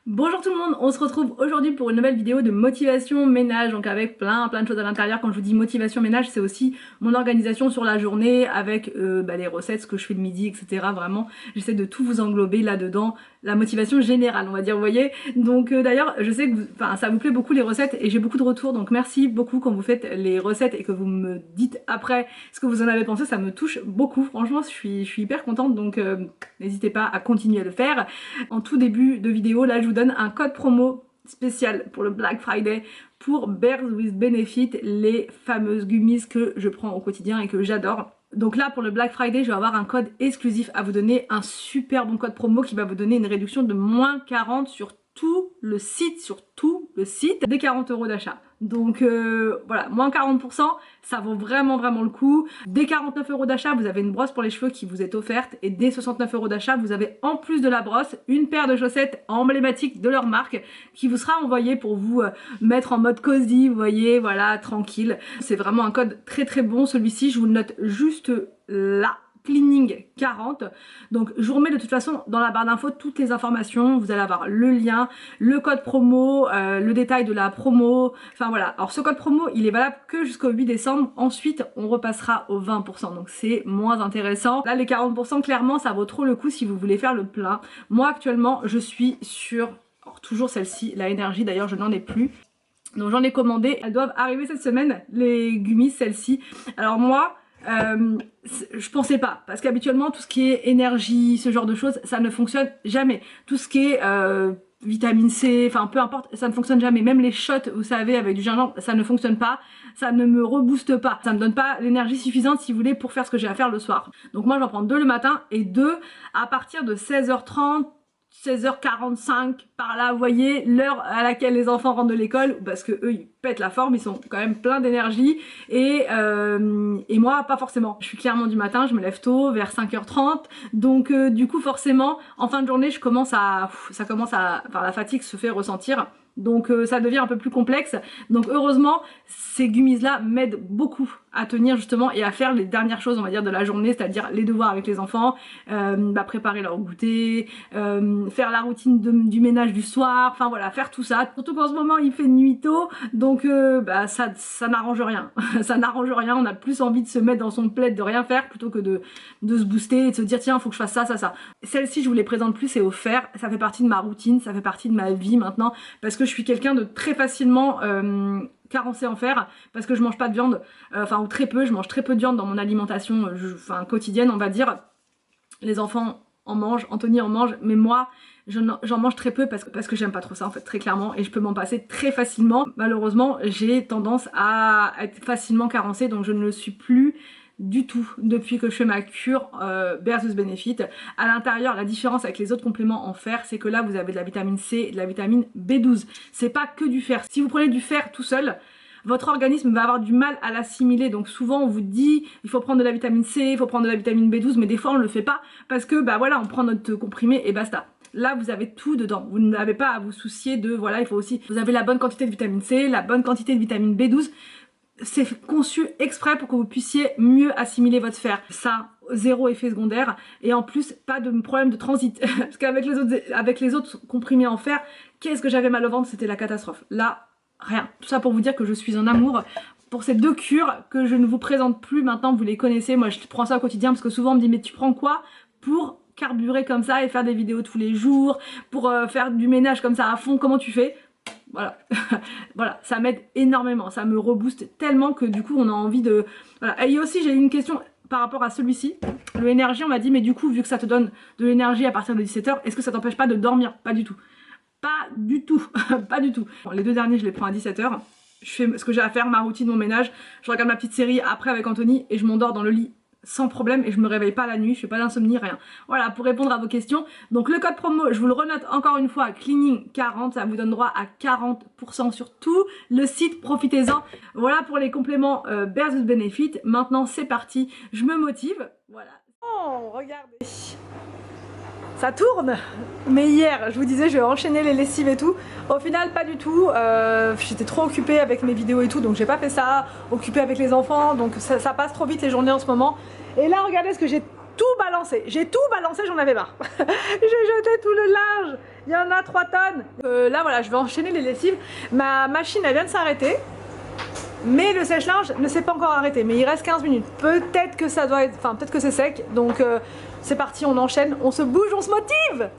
Bonjour tout le monde, on se retrouve aujourd'hui pour une nouvelle vidéo de motivation ménage, donc avec plein de choses à l'intérieur. Quand je vous dis motivation ménage, c'est aussi mon organisation sur la journée avec les recettes, ce que je fais le midi, etc. Vraiment, j'essaie de tout vous englober là-dedans, la motivation générale, on va dire, vous voyez. Donc d'ailleurs, je sais que ça vous plaît beaucoup les recettes et j'ai beaucoup de retours, donc merci beaucoup quand vous faites les recettes et que vous me dites après ce que vous en avez pensé, ça me touche beaucoup. Franchement, je suis hyper contente, donc n'hésitez pas à continuer à le faire. En tout début de vidéo, là, je vous donne un code promo spécial pour le Black Friday pour Bears with Benefit, les fameuses gummies que je prends au quotidien et que j'adore. Donc là, pour le Black Friday, je vais avoir un code exclusif à vous donner, un super bon code promo qui va vous donner une réduction de moins 40 sur tout le site, des 40 € d'achat. Donc voilà, moins 40%, ça vaut vraiment le coup. Dès 49 € d'achat, vous avez une brosse pour les cheveux qui vous est offerte, et dès 69 € d'achat, vous avez en plus de la brosse une paire de chaussettes emblématiques de leur marque qui vous sera envoyée pour vous mettre en mode cosy, vous voyez, voilà, tranquille. C'est vraiment un code très bon, celui-ci, je vous le note juste là. Cleaning 40. Donc je vous remets de toute façon dans la barre d'infos toutes les informations, vous allez avoir le lien, le code promo, le détail de la promo, enfin voilà. Alors ce code promo il est valable que jusqu'au 8 décembre, ensuite on repassera au 20%, donc c'est moins intéressant. Là les 40% clairement ça vaut trop le coup si vous voulez faire le plein. Moi actuellement je suis sur, alors, toujours celle-ci, la énergie, d'ailleurs je n'en ai plus. Donc j'en ai commandé, elles doivent arriver cette semaine, les gummies, celles-ci. Alors moi, je pensais pas, parce qu'habituellement tout ce qui est énergie, ce genre de choses, ça ne fonctionne jamais. Tout ce qui est vitamine C, enfin peu importe, ça ne fonctionne jamais. Même les shots, vous savez, avec du gingembre, ça ne fonctionne pas, ça ne me rebooste pas, ça me donne pas l'énergie suffisante si vous voulez pour faire ce que j'ai à faire le soir. Donc moi j'en prends 2 le matin et 2 à partir de 16h30, 16h45 par là, vous voyez, l'heure à laquelle les enfants rentrent de l'école, parce que eux ils pètent la forme, ils sont quand même pleins d'énergie, et moi pas forcément. Je suis clairement du matin, je me lève tôt, vers 5h30, donc du coup forcément en fin de journée la fatigue se fait ressentir. Donc ça devient un peu plus complexe. Donc heureusement, ces gummies là m'aident beaucoup à tenir justement et à faire les dernières choses on va dire de la journée, c'est-à-dire les devoirs avec les enfants, préparer leur goûter, faire la routine du ménage du soir, enfin voilà, faire tout ça. Surtout qu'en ce moment il fait nuit tôt, donc ça n'arrange rien. Ça n'arrange rien, on a plus envie de se mettre dans son plaid, de rien faire plutôt que de se booster et de se dire tiens faut que je fasse ça. Celle-ci je vous les présente plus, c'est offert, ça fait partie de ma routine, ça fait partie de ma vie maintenant, parce que je suis quelqu'un de très facilement carencé en fer, parce que je mange pas de viande, ou très peu, je mange très peu de viande dans mon alimentation quotidienne on va dire. Les enfants en mangent, Anthony en mange, mais moi j'en mange très peu parce que j'aime pas trop ça en fait, très clairement, et je peux m'en passer très facilement. Malheureusement j'ai tendance à être facilement carencée, donc je ne le suis plus du tout depuis que je fais ma cure versus Benefit. À l'intérieur, la différence avec les autres compléments en fer, c'est que là vous avez de la vitamine C et de la vitamine B12. C'est pas que du fer. Si vous prenez du fer tout seul, votre organisme va avoir du mal à l'assimiler. Donc souvent on vous dit il faut prendre de la vitamine C, il faut prendre de la vitamine B12, mais des fois on le fait pas parce que on prend notre comprimé et basta. Là vous avez tout dedans, vous n'avez pas à vous soucier de il faut aussi, vous avez la bonne quantité de vitamine C, la bonne quantité de vitamine B12. C'est conçu exprès pour que vous puissiez mieux assimiler votre fer. Ça, zéro effet secondaire, et en plus pas de problème de transit. Parce qu'avec les autres comprimés en fer, qu'est-ce que j'avais mal au ventre, c'était la catastrophe. Là, rien. Tout ça pour vous dire que je suis en amour pour ces 2 cures que je ne vous présente plus maintenant, vous les connaissez. Moi je prends ça au quotidien parce que souvent on me dit mais tu prends quoi pour carburer comme ça et faire des vidéos tous les jours, pour faire du ménage comme ça à fond, comment tu fais? Voilà, voilà, ça m'aide énormément, ça me rebooste tellement que du coup on a envie de... Voilà. Et aussi j'ai eu une question par rapport à celui-ci, le énergie, on m'a dit mais du coup vu que ça te donne de l'énergie à partir de 17h, est-ce que ça t'empêche pas de dormir? Pas du tout. Pas du tout, pas du tout. Bon, les 2 derniers je les prends à 17h, je fais ce que j'ai à faire, ma routine, mon ménage, je regarde ma petite série après avec Anthony et je m'endors dans le lit sans problème et je me réveille pas la nuit, je fais pas d'insomnie, rien. Voilà, pour répondre à vos questions. Donc le code promo, je vous le renote encore une fois, Cleaning 40, ça vous donne droit à 40% sur tout le site, profitez-en. Voilà pour les compléments versus Benefit. Maintenant c'est parti, je me motive, voilà. Oh, regardez, ça tourne. Mais hier je vous disais je vais enchaîner les lessives et tout, au final pas du tout. J'étais trop occupée avec mes vidéos et tout, donc j'ai pas fait ça, occupée avec les enfants, donc ça passe trop vite les journées en ce moment. Et là regardez ce que j'ai tout balancé. J'ai tout balancé, j'en avais marre. J'ai jeté tout le linge. Il y en a 3 tonnes. Là, voilà, je vais enchaîner les lessives. Ma machine, elle vient de s'arrêter. Mais le sèche-linge ne s'est pas encore arrêté. Mais il reste 15 minutes. Peut-être que ça doit être... Enfin, peut-être que c'est sec. Donc, c'est parti, on enchaîne. On se bouge, on se motive.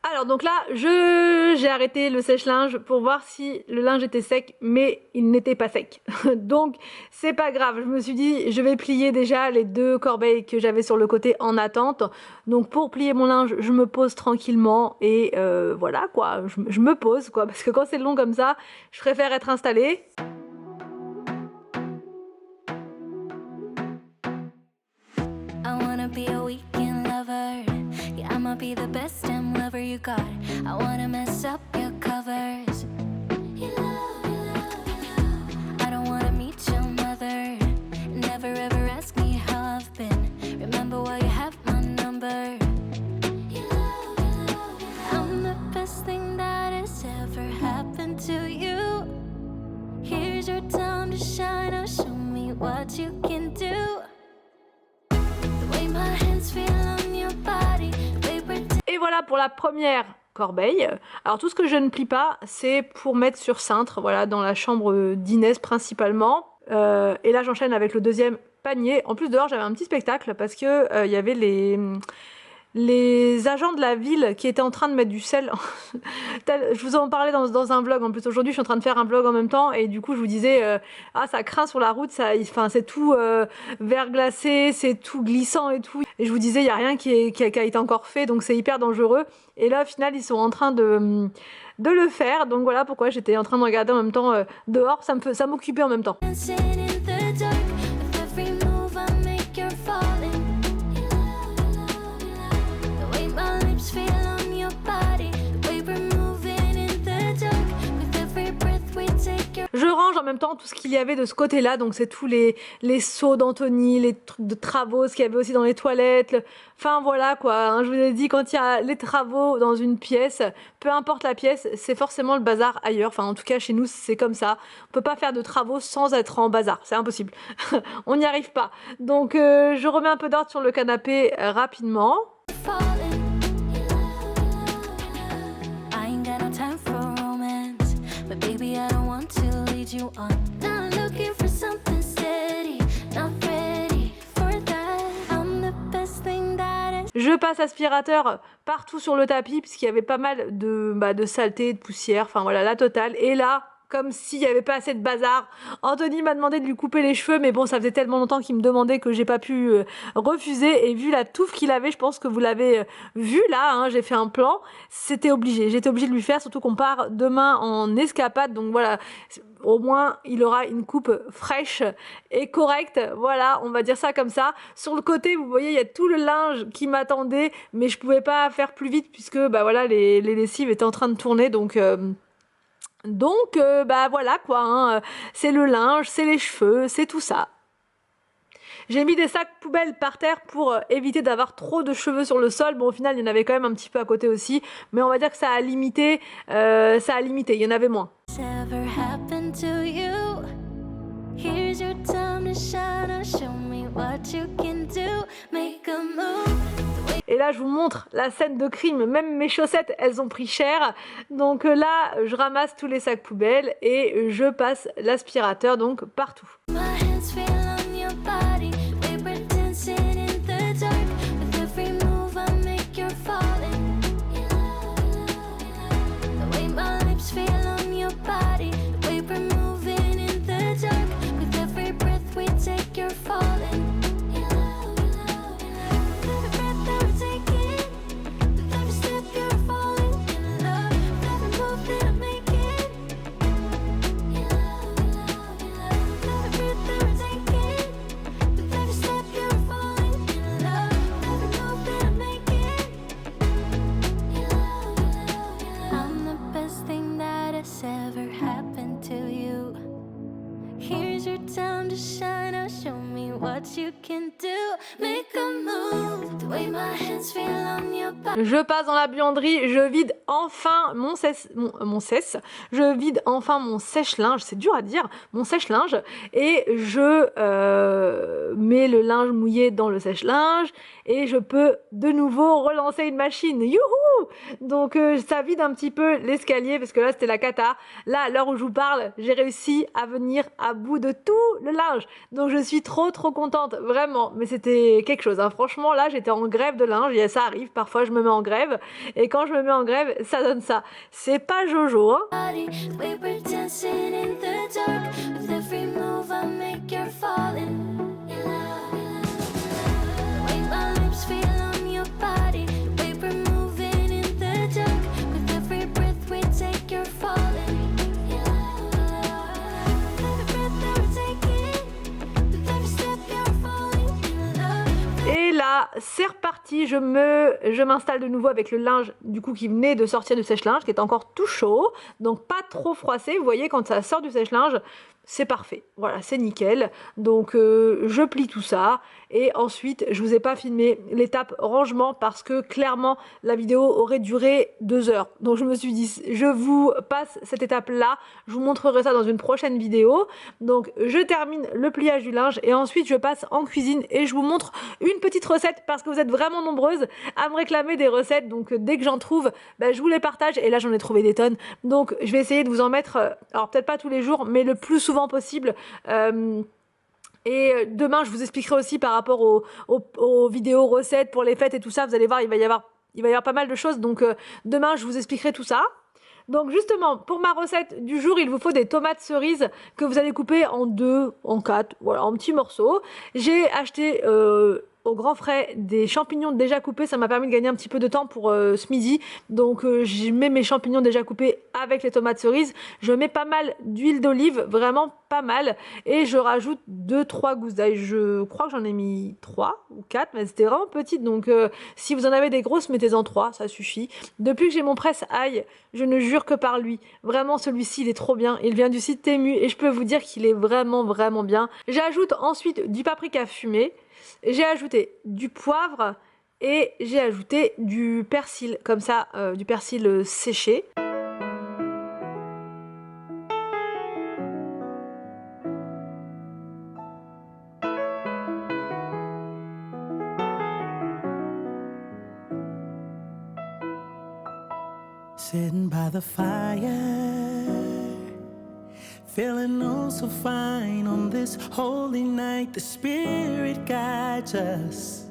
Alors donc là, j'ai arrêté le sèche-linge pour voir si le linge était sec, mais il n'était pas sec. Donc c'est pas grave, je me suis dit je vais plier déjà les 2 corbeilles que j'avais sur le côté en attente. Donc pour plier mon linge, je me pose tranquillement et voilà quoi, je me pose quoi, parce que quand c'est long comme ça, je préfère être installée. I'ma be the best damn lover you got. I wanna mess up your covers. I don't wanna meet your mother. Never ever ask me how I've been. Remember why you have my number. I'm the best thing that has ever happened to you. Here's your time to shine. Now show me what you can do. The way my hands feel on your body. Et voilà pour la première corbeille. Alors tout ce que je ne plie pas, c'est pour mettre sur cintre, voilà, dans la chambre d'Inès principalement. Et là j'enchaîne avec le deuxième panier. En plus dehors j'avais un petit spectacle parce que il y avait les agents de la ville qui étaient en train de mettre du sel. Je vous en parlais dans un vlog en plus. Aujourd'hui je suis en train de faire un vlog en même temps et du coup je vous disais ah ça craint sur la route, c'est tout verglacé, c'est tout glissant et tout. Et je vous disais il n'y a rien qui a été encore fait, donc c'est hyper dangereux. Et là au final ils sont en train de le faire, donc voilà pourquoi j'étais en train de regarder en même temps dehors, ça m'occupait en même temps. Je range en même temps tout ce qu'il y avait de ce côté-là, donc c'est tous les seaux d'Anthony, les trucs de travaux, ce qu'il y avait aussi dans les toilettes, enfin voilà quoi, hein, je vous ai dit quand il y a les travaux dans une pièce, peu importe la pièce, c'est forcément le bazar ailleurs, enfin en tout cas chez nous c'est comme ça, on peut pas faire de travaux sans être en bazar, c'est impossible, on n'y arrive pas. Donc je remets un peu d'ordre sur le canapé rapidement. Je passe aspirateur partout sur le tapis puisqu'il y avait pas mal de saleté, de poussière, enfin voilà la totale. Et là, comme s'il n'y avait pas assez de bazar, Anthony m'a demandé de lui couper les cheveux, mais bon ça faisait tellement longtemps qu'il me demandait que j'ai pas pu refuser. Et vu la touffe qu'il avait, je pense que vous l'avez vu là, hein, j'ai fait un plan, j'étais obligée de lui faire, surtout qu'on part demain en escapade, donc voilà. Au moins il aura une coupe fraîche et correcte, voilà, on va dire ça comme ça. Sur le côté vous voyez il y a tout le linge qui m'attendait, mais je pouvais pas faire plus vite puisque bah voilà les lessives étaient en train de tourner, donc bah voilà quoi, hein, c'est le linge, c'est les cheveux, c'est tout ça. J'ai mis des sacs poubelles par terre pour éviter d'avoir trop de cheveux sur le sol. Bon au final il y en avait quand même un petit peu à côté aussi, mais on va dire que ça a limité, il y en avait moins. Et là je vous montre la scène de crime, même mes chaussettes elles ont pris cher. Donc là je ramasse tous les sacs poubelles et je passe l'aspirateur donc partout. You can do, make a move. The way my hands feel on your body. Je passe dans la buanderie, je vide enfin je vide enfin mon sèche-linge, c'est dur à dire, mon sèche-linge, et je mets le linge mouillé dans le sèche-linge, et je peux de nouveau relancer une machine, youhou! Donc ça vide un petit peu l'escalier, parce que là c'était la cata. Là, à l'heure où je vous parle, j'ai réussi à venir à bout de tout le linge, donc je suis trop contente, vraiment, mais c'était quelque chose, hein. Franchement là j'étais en grève de linge, et ça arrive, parfois je me mets en grève, et quand je me mets en grève, ça donne ça. C'est pas Jojo, hein. The way we're dancing in the dark. With every move I make, you're falling. The way my lips feel on your body. The way we're moving in the dark. With every breath we take, you're falling. With every breath that we're taking. With every step, you're falling in love. Et là, c'est reparti, je m'installe de nouveau avec le linge du coup qui venait de sortir du sèche-linge, qui est encore tout chaud, donc pas trop froissé. Vous voyez, quand ça sort du sèche-linge, c'est parfait, voilà, c'est nickel. Donc je plie tout ça, et ensuite je vous ai pas filmé l'étape rangement parce que clairement la vidéo aurait duré 2 heures. Donc je me suis dit, je vous passe cette étape là, je vous montrerai ça dans une prochaine vidéo. Donc je termine le pliage du linge, et ensuite je passe en cuisine et je vous montre une petite recette, parce que vous êtes vraiment nombreuses à me réclamer des recettes. Donc dès que j'en trouve, je vous les partage, et là j'en ai trouvé des tonnes. Donc je vais essayer de vous en mettre, alors peut-être pas tous les jours, mais le plus souvent possible. Et demain je vous expliquerai aussi par rapport aux vidéos recettes pour les fêtes et tout ça. Vous allez voir, il va y avoir pas mal de choses. Donc demain je vous expliquerai tout ça. Donc justement, pour ma recette du jour, il vous faut des tomates cerises que vous allez couper en 2, en 4, voilà, en petits morceaux. J'ai acheté au grand frais des champignons déjà coupés, ça m'a permis de gagner un petit peu de temps pour ce midi. Donc je mets mes champignons déjà coupés avec les tomates cerises. Je mets pas mal d'huile d'olive, vraiment pas mal, et je rajoute 2-3 gousses d'ail. Je crois que j'en ai mis 3 ou 4, mais c'était vraiment petite, donc si vous en avez des grosses, mettez-en 3, ça suffit. Depuis que j'ai mon presse-ail, je ne jure que par lui. Vraiment, celui-ci, il est trop bien. Il vient du site Temu, et je peux vous dire qu'il est vraiment bien. J'ajoute ensuite du paprika fumé. J'ai ajouté du poivre, et j'ai ajouté du persil, comme ça, du persil séché. Sitting by the fire, feeling oh so fine on this holy night. The Spirit guides us.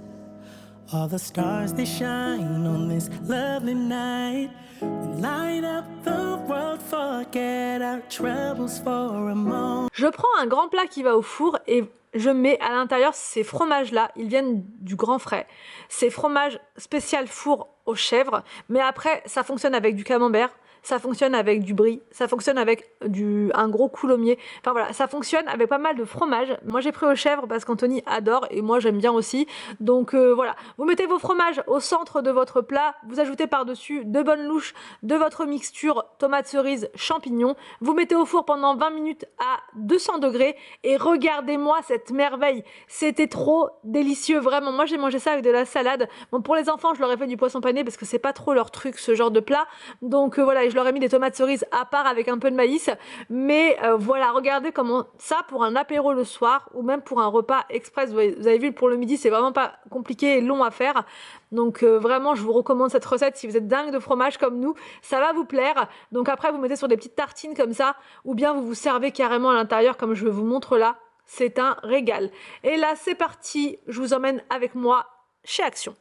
All the stars they shine on this lovely night. We light up the world, forget our troubles for a moment. Je prends un grand plat qui va au four, et je mets à l'intérieur ces fromages-là. Ils viennent du Grand Frais. Ces fromages spécial four aux chèvres. Mais après, ça fonctionne avec du camembert. Ça fonctionne avec du brie, ça fonctionne avec un gros coulommiers. Enfin voilà, ça fonctionne avec pas mal de fromage. Moi j'ai pris aux chèvres parce qu'Anthony adore, et moi j'aime bien aussi. Donc voilà, vous mettez vos fromages au centre de votre plat, vous ajoutez par-dessus 2 bonnes louches de votre mixture tomates cerises, champignons. Vous mettez au four pendant 20 minutes à 200 degrés, et regardez-moi cette merveille. C'était trop délicieux, vraiment. Moi j'ai mangé ça avec de la salade. Bon, pour les enfants, je leur ai fait du poisson pané parce que c'est pas trop leur truc, ce genre de plat. Donc voilà, je leur ai mis des tomates cerises à part avec un peu de maïs, mais voilà, regardez comment ça, pour un apéro le soir, ou même pour un repas express, vous avez vu, pour le midi, c'est vraiment pas compliqué et long à faire. Donc vraiment, je vous recommande cette recette si vous êtes dingue de fromage comme nous, ça va vous plaire. Donc après, vous mettez sur des petites tartines comme ça, ou bien vous vous servez carrément à l'intérieur comme je vous montre là. C'est un régal. Et là, c'est parti, je vous emmène avec moi chez Action.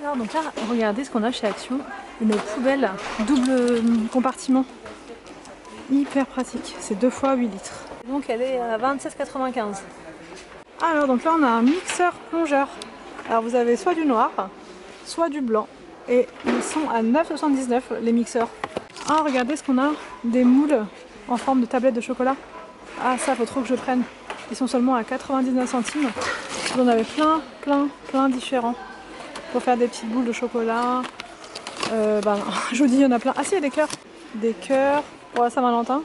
Alors donc là, regardez ce qu'on a chez Action, une poubelle double compartiment, hyper pratique, c'est 2 fois 8 litres. Donc elle est à 27,95. Alors donc là on a un mixeur plongeur. Alors vous avez soit du noir, soit du blanc, et ils sont à 9,79 les mixeurs. Ah, regardez ce qu'on a, des moules en forme de tablette de chocolat. Ah, ça faut trop que je prenne. Ils sont seulement à 99 centimes. Vous en avez plein différents. Pour faire des petites boules de chocolat. Non, je vous dis, il y en a plein. Ah si, il y a des cœurs. Des cœurs. pour la Saint-Valentin.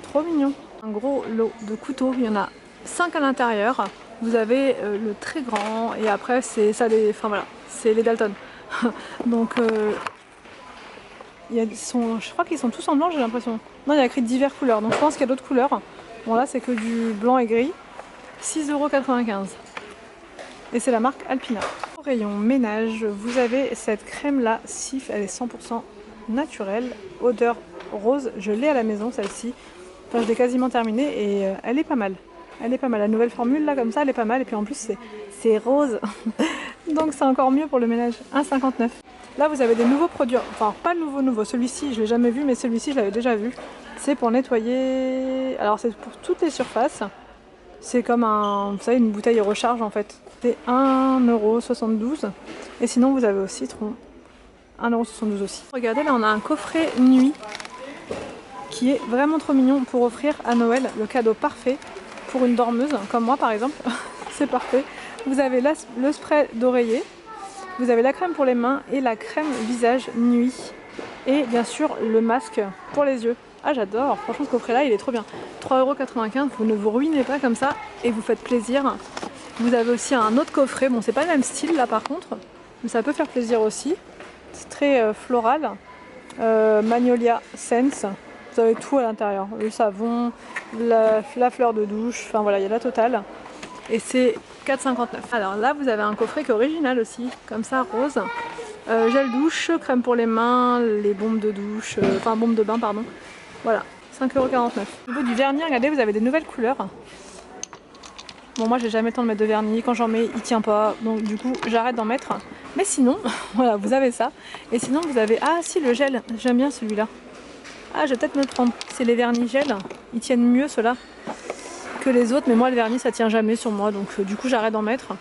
Trop mignon. Un gros lot de couteaux, il y en a 5 à l'intérieur. Vous avez le très grand et après c'est ça les, enfin voilà, c'est les Dalton. Donc je crois qu'ils sont tous en blanc, j'ai l'impression. Non, il y a écrit diverses couleurs, donc je pense qu'il y a d'autres couleurs. Bon là c'est que du blanc et gris. 6,95 €. Et c'est la marque Alpina. Au rayon ménage, vous avez cette crème là, Cif, elle est 100% naturelle, odeur rose. Je l'ai à la maison celle-ci. Enfin, je l'ai quasiment terminée et elle est pas mal. Elle est pas mal. La nouvelle formule là comme ça, elle est pas mal. Et puis en plus c'est rose. Donc c'est encore mieux pour le ménage. 1,59 €. Là vous avez des nouveaux produits. Enfin pas nouveau. Celui-ci je l'ai jamais vu, mais celui-ci je l'avais déjà vu. C'est pour nettoyer. Alors c'est pour toutes les surfaces. C'est comme vous savez, une bouteille recharge en fait. C'est 1,72 €. Et sinon vous avez au citron. 1,72 € aussi. Regardez, là on a un coffret nuit qui est vraiment trop mignon pour offrir à Noël, le cadeau parfait pour une dormeuse comme moi par exemple. C'est parfait. Vous avez le spray d'oreiller, vous avez la crème pour les mains et la crème visage nuit. Et bien sûr le masque pour les yeux. Ah j'adore, franchement ce coffret là il est trop bien. 3,95 €, vous ne vous ruinez pas comme ça et vous faites plaisir. Vous avez aussi un autre coffret, bon c'est pas le même style là par contre, mais ça peut faire plaisir aussi. C'est très floral, Magnolia Sense, vous avez tout à l'intérieur, le savon, la fleur de douche, enfin voilà il y a la totale. Et c'est 4,59 €. Alors là vous avez un coffret qui est original aussi, comme ça rose. Gel douche, crème pour les mains, les bombes de douche, enfin bombes de bain pardon. Voilà, 5,49 €. Au niveau du vernis, regardez, vous avez des nouvelles couleurs. Bon, moi j'ai jamais le temps de mettre de vernis, quand j'en mets il tient pas, donc du coup j'arrête d'en mettre. Mais sinon, voilà, vous avez ça. Et sinon vous avez, ah si le gel, j'aime bien celui-là. Ah je vais peut-être me le prendre, c'est les vernis gel, ils tiennent mieux ceux-là que les autres, mais moi le vernis ça tient jamais sur moi, donc du coup j'arrête d'en mettre.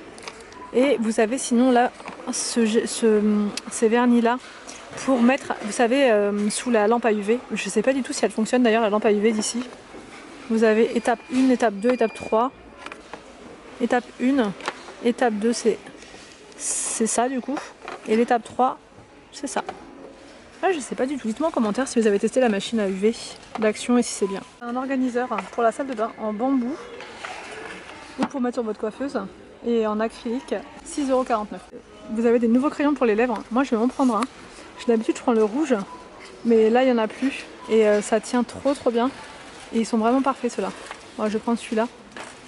Et vous avez sinon là, ces vernis là, pour mettre, vous savez, sous la lampe à UV. Je sais pas du tout si elle fonctionne d'ailleurs, la lampe à UV d'ici. Vous avez étape 1, étape 2, étape 3. Étape 1, étape 2 c'est ça du coup. Et l'étape 3, c'est ça. Ah, je sais pas du tout, dites-moi en commentaire si vous avez testé la machine à UV d'Action et si c'est bien. Un organiseur pour la salle de bain en bambou ou pour mettre sur votre coiffeuse et en acrylique, 6,49 €. Vous avez des nouveaux crayons pour les lèvres, moi je vais m'en prendre un. D'habitude je prends le rouge, mais là il n'y en a plus et ça tient trop bien. Et ils sont vraiment parfaits ceux-là. Moi je vais prendre celui-là,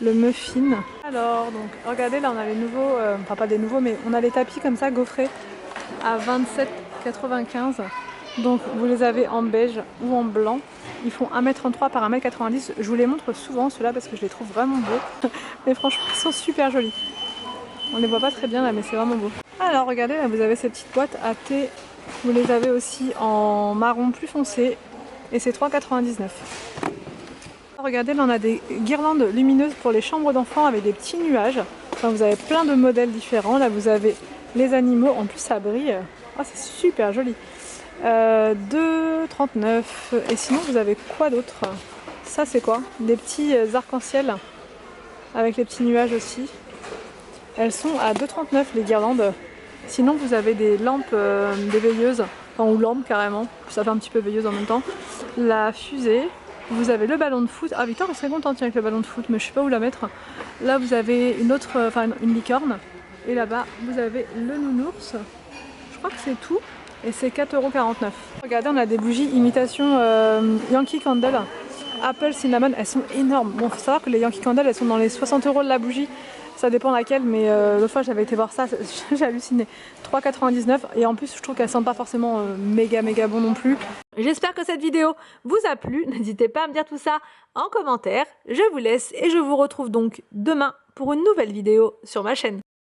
le Muffin. Alors donc regardez là on a les nouveaux, enfin pas des nouveaux mais on a les tapis comme ça gaufrés à 27,95 €. Donc vous les avez en beige ou en blanc. Ils font 1,33 m par 1,90 m. Je vous les montre souvent ceux-là parce que je les trouve vraiment beaux. Mais franchement ils sont super jolis. On les voit pas très bien là mais c'est vraiment beau. Alors regardez là vous avez ces petites boîtes à thé. Vous les avez aussi en marron plus foncé et c'est 3,99 €. Regardez là on a des guirlandes lumineuses pour les chambres d'enfants avec des petits nuages. Enfin, vous avez plein de modèles différents. Là vous avez les animaux, en plus ça brille. Oh, c'est super joli. 2,39 €. Et sinon vous avez quoi d'autre? Ça c'est quoi? Des petits arcs-en-ciel avec les petits nuages aussi. Elles sont à 2,39 € les guirlandes. Sinon vous avez des lampes, des veilleuses, enfin, ou lampes carrément, ça fait un petit peu veilleuse en même temps. La fusée, vous avez le ballon de foot. Ah Victor elle serait contente avec le ballon de foot, mais je sais pas où la mettre. Là vous avez une autre, enfin une licorne. Et là-bas vous avez le nounours. Je crois que c'est tout. Et c'est 4,49 €. Regardez on a des bougies imitation Yankee Candle. Apple Cinnamon, elles sont énormes. Bon faut savoir que les Yankee Candle elles sont dans les 60 € de la bougie. Ça dépend laquelle, mais l'autre fois j'avais été voir ça, j'ai halluciné. 3,99 € et en plus je trouve qu'elles sentent pas forcément méga bon non plus. J'espère que cette vidéo vous a plu, n'hésitez pas à me dire tout ça en commentaire. Je vous laisse et je vous retrouve donc demain pour une nouvelle vidéo sur ma chaîne.